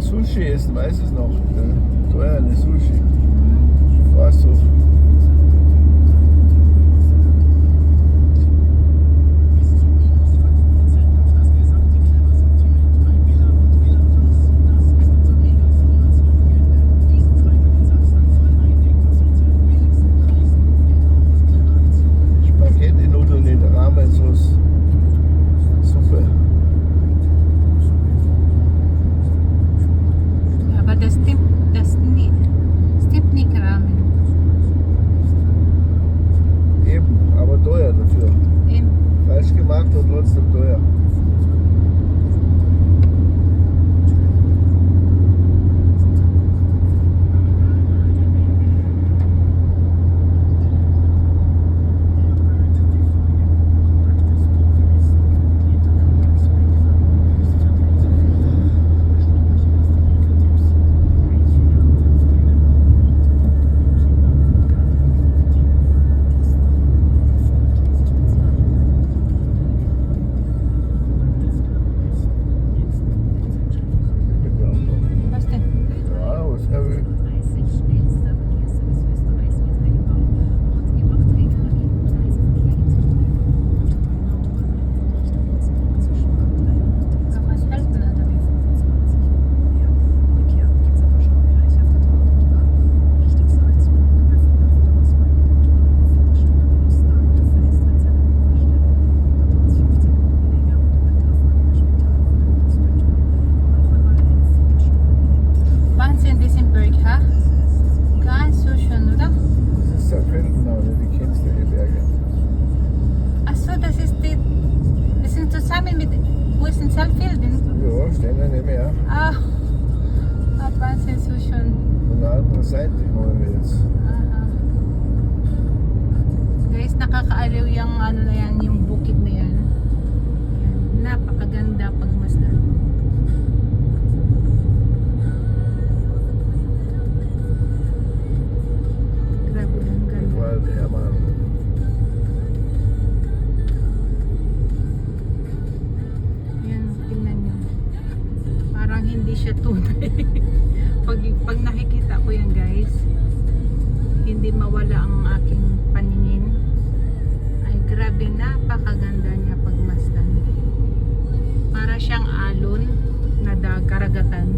Sushi essen, weiß es noch. Teuer, eine Sushi. War so. Spaghetti-Nudeln in Rahmensauce. Suppe. Aber das stimmt nicht Ramen. Eben, aber teuer dafür. Eben. Falsch gemacht und trotzdem teuer. Was denn? Ja, was habe ich? Kann man es halten oder wie? Wahnsinn, Disenberg, ha? Ganz so schön, oder? Das ist der Feldenau, die kennst du, die Berge. Achso, das ist die. Wir sind zusammen mit. Wo ist denn Saalfelden? Ja, stehen da nicht mehr. Ah, Wahnsinn, so schön. Von der anderen Seite wollen wir jetzt. Aha. Guys, nakakaaliw yung ano na yan, yung bukid na yan. Yan. Napakaganda pagmasdan. Grabe, ang ganda. Weil der Mann. Yan, tingnan nyo. Parang hindi siya tunay. pag nakikita ko yan guys, hindi mawala ang aking paningin. Ay grabe, napakaganda niya pagmasdan. Para siyang alon na karagatan.